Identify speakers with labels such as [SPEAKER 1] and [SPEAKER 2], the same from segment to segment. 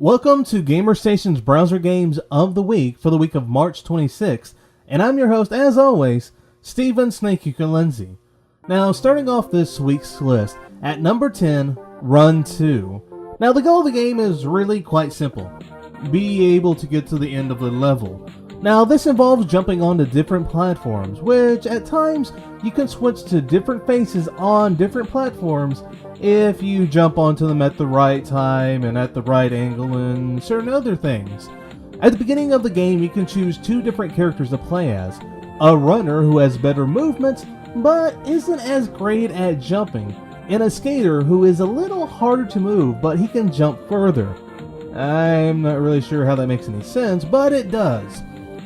[SPEAKER 1] Welcome to GamerStation's Browser Games of the Week for the week of March 26th, and I'm your host, as always, Steven Snakeyuka Lindsay. Now, starting off this week's list, at number 10, Run 2. Now, the goal of the game is really quite simple. Be able to get to the end of the level. Now, this involves jumping onto different platforms, which at times you can switch to different faces on different platforms if you jump onto them at the right time and at the right angle and certain other things. At the beginning of the game, you can choose two different characters to play as. A runner who has better movements, but isn't as great at jumping, and a skater who is a little harder to move, but he can jump further. I'm not really sure how that makes any sense, but it does.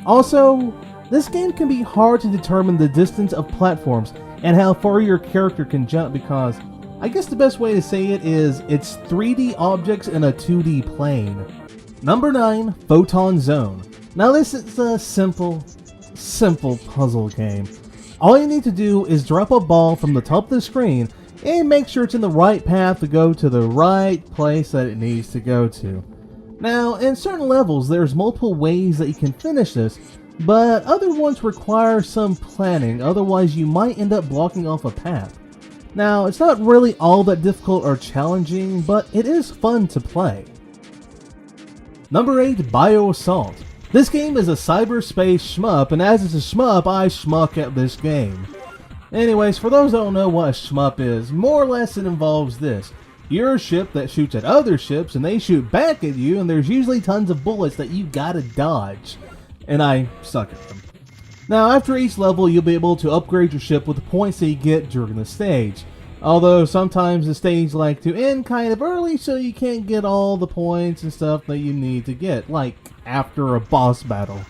[SPEAKER 1] Also, this game can be hard to determine the distance of platforms and how far your character can jump because I guess the best way to say it is it's 3D objects in a 2D plane. Number 9, Photon Zone. Now this is a simple puzzle game. All you need to do is drop a ball from the top of the screen and make sure it's in the right path to go to the right place that it needs to go to. Now, in certain levels, there's multiple ways that you can finish this, but other ones require some planning, otherwise you might end up blocking off a path. Now, it's not really all that difficult or challenging, but it is fun to play. Number 8, BioAssault. This game is a cyberspace shmup, and as it's a shmup, I schmuck at this game. Anyways, for those that don't know what a shmup is, more or less it involves this. You're a ship that shoots at other ships, and they shoot back at you, and there's usually tons of bullets that you gotta dodge. And I suck at them. Now, after each level, you'll be able to upgrade your ship with the points that you get during the stage. Although, sometimes the stage like to end kind of early, so you can't get all the points and stuff that you need to get, like after a boss battle.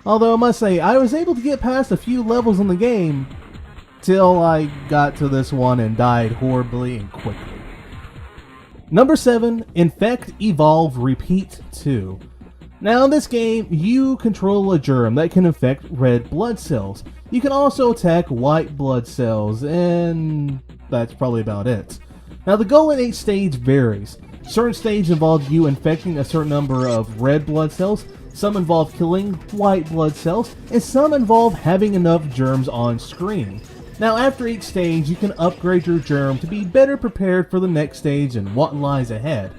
[SPEAKER 1] Although, I must say, I was able to get past a few levels in the game, till I got to this one and died horribly and quickly. Number 7, Infect, Evolve, Repeat 2. Now in this game, you control a germ that can infect red blood cells. You can also attack white blood cells, and that's probably about it. Now the goal in each stage varies. Certain stages involve you infecting a certain number of red blood cells, some involve killing white blood cells, and some involve having enough germs on screen. Now after each stage, you can upgrade your germ to be better prepared for the next stage and what lies ahead.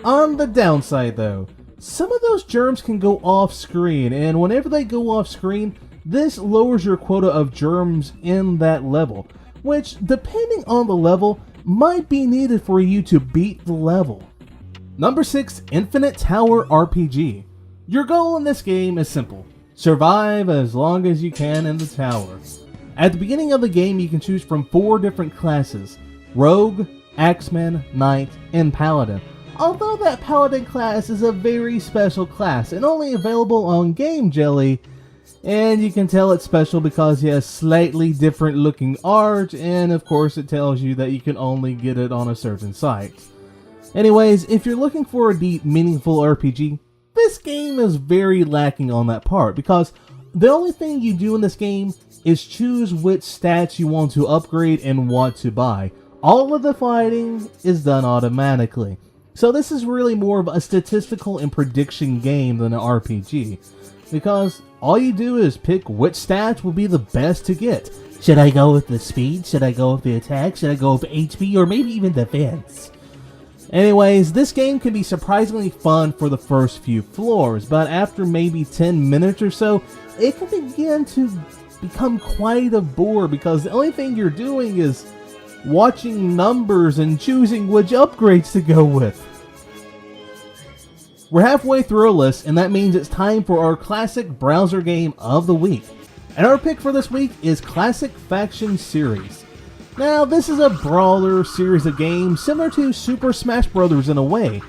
[SPEAKER 1] On the downside though, some of those germs can go off screen, and whenever they go off screen, this lowers your quota of germs in that level, which, depending on the level, might be needed for you to beat the level. Number 6, Infinite Tower RPG. Your goal in this game is simple. Survive as long as you can in the tower. At the beginning of the game, you can choose from 4 different classes: Rogue, Axeman, Knight, and Paladin. Although that Paladin class is a very special class and only available on Game Jelly, and you can tell it's special because he has slightly different looking art, and of course it tells you that you can only get it on a certain site. Anyways, if you're looking for a deep, meaningful RPG, this game is very lacking on that part, because the only thing you do in this game is choose which stats you want to upgrade and what to buy. All of the fighting is done automatically. So this is really more of a statistical and prediction game than an RPG, because all you do is pick which stats will be the best to get. Should I go with the speed? Should I go with the attack? Should I go with HP? Or maybe even defense? Anyways, this game can be surprisingly fun for the first few floors, but after maybe 10 minutes or so, it can begin to become quite a bore because the only thing you're doing is watching numbers and choosing which upgrades to go with. We're halfway through our list, and that means it's time for our classic browser game of the week. And our pick for this week is Classic Faction Series. Now, this is a brawler series of games similar to Super Smash Bros. In a way,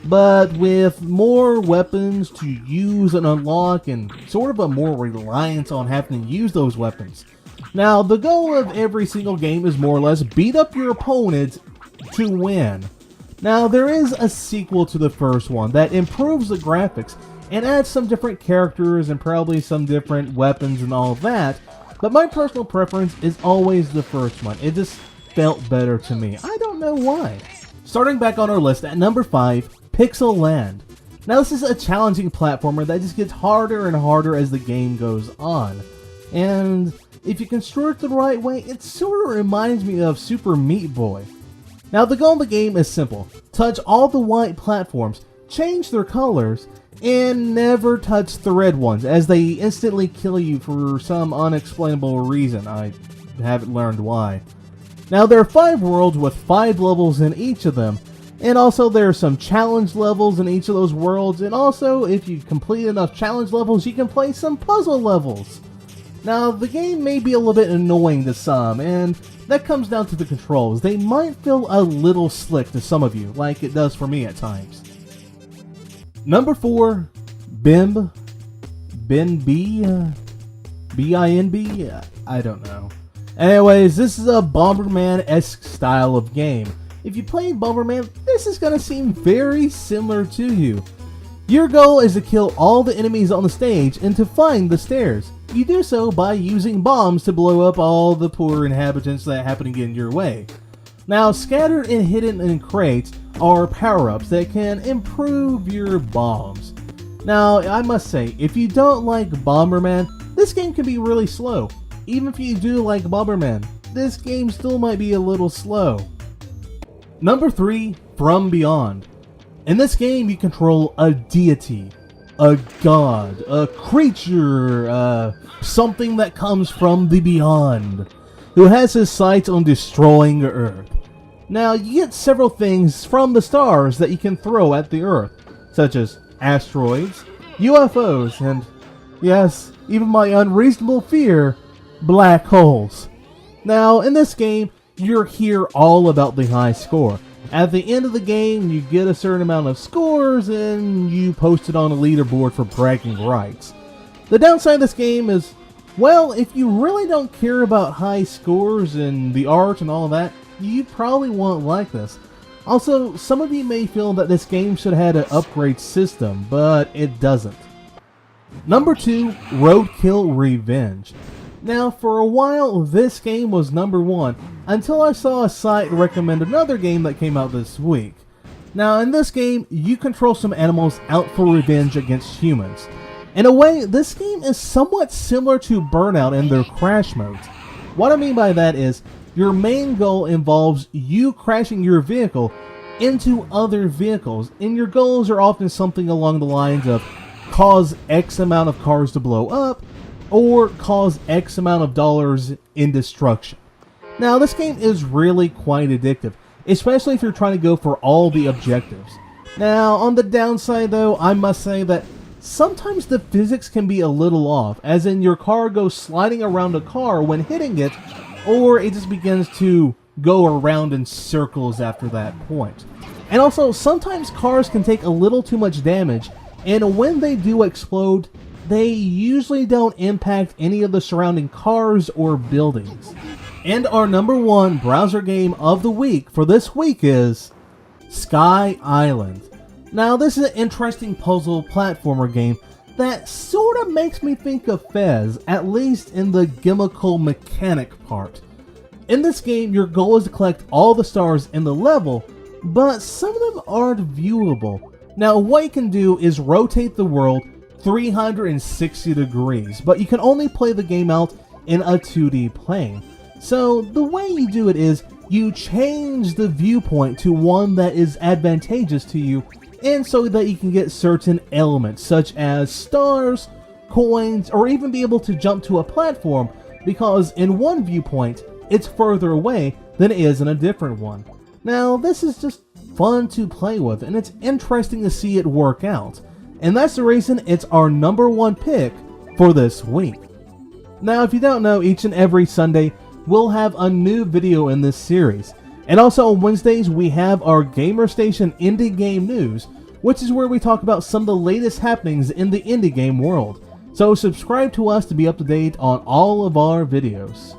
[SPEAKER 1] but with more weapons to use and unlock and sort of a more reliance on having to use those weapons. Now, the goal of every single game is more or less beat up your opponent to win. Now, there is a sequel to the first one that improves the graphics and adds some different characters and probably some different weapons and all of that, but my personal preference is always the first one. It just felt better to me. I don't know why. Starting back on our list at number 5, Pixel Land. Now this is a challenging platformer that just gets harder and harder as the game goes on. And if you construct it the right way, it sort of reminds me of Super Meat Boy. Now the goal of the game is simple. Touch all the white platforms, change their colors, and never touch the red ones, as they instantly kill you for some unexplainable reason. I haven't learned why. Now there are 5 worlds with 5 levels in each of them, and also there are some challenge levels in each of those worlds, and also if you complete enough challenge levels, you can play some puzzle levels. Now the game may be a little bit annoying to some, and that comes down to the controls. They might feel a little slick to some of you, like it does for me at times. Number 4, Bimb. B-I-N-B? I don't know. Anyways, this is a Bomberman-esque style of game. If you played Bomberman, this is going to seem very similar to you. Your goal is to kill all the enemies on the stage and to find the stairs. You do so by using bombs to blow up all the poor inhabitants that happen to get in your way. Now, scattered and hidden in crates are power-ups that can improve your bombs. Now, I must say, if you don't like Bomberman, this game can be really slow. Even if you do like Bomberman, this game still might be a little slow. Number 3, From Beyond. In this game, you control a deity, a god, a creature, something that comes from the beyond, who has his sights on destroying Earth. Now, you get several things from the stars that you can throw at the Earth, such as asteroids, UFOs, and, yes, even my unreasonable fear, black holes. Now, in this game, you're here all about the high score. At the end of the game, you get a certain amount of scores, and you post it on a leaderboard for bragging rights. The downside of this game is, well, if you really don't care about high scores and the art and all that, you probably won't like this. Also, some of you may feel that this game should have had an upgrade system, but it doesn't. Number 2, Roadkill Revenge. Now, for a while, this game was number 1, until I saw a site recommend another game that came out this week. Now, in this game, you control some animals out for revenge against humans. In a way, this game is somewhat similar to Burnout in their crash modes. What I mean by that is, your main goal involves you crashing your vehicle into other vehicles, and your goals are often something along the lines of cause X amount of cars to blow up, or cause X amount of dollars in destruction. Now, this game is really quite addictive, especially if you're trying to go for all the objectives. Now, on the downside though, I must say that sometimes the physics can be a little off, as in your car goes sliding around a car when hitting it, or it just begins to go around in circles after that point. And also, sometimes cars can take a little too much damage, and when they do explode, they usually don't impact any of the surrounding cars or buildings. And our number 1 browser game of the week for this week is Sky Island. Now, this is an interesting puzzle platformer game that sort of makes me think of Fez, at least in the gimmickal mechanic part. In this game, your goal is to collect all the stars in the level, but some of them aren't viewable. Now, what you can do is rotate the world 360 degrees, but you can only play the game out in a 2D plane. So, the way you do it is, you change the viewpoint to one that is advantageous to you, and so that you can get certain elements, such as stars, coins, or even be able to jump to a platform, because in one viewpoint, it's further away than it is in a different one. Now, this is just fun to play with, and it's interesting to see it work out. And that's the reason it's our number 1 pick for this week. Now, if you don't know, each and every Sunday, we'll have a new video in this series. And also on Wednesdays, we have our Gamer Station Indie Game News, which is where we talk about some of the latest happenings in the indie game world. So subscribe to us to be up to date on all of our videos.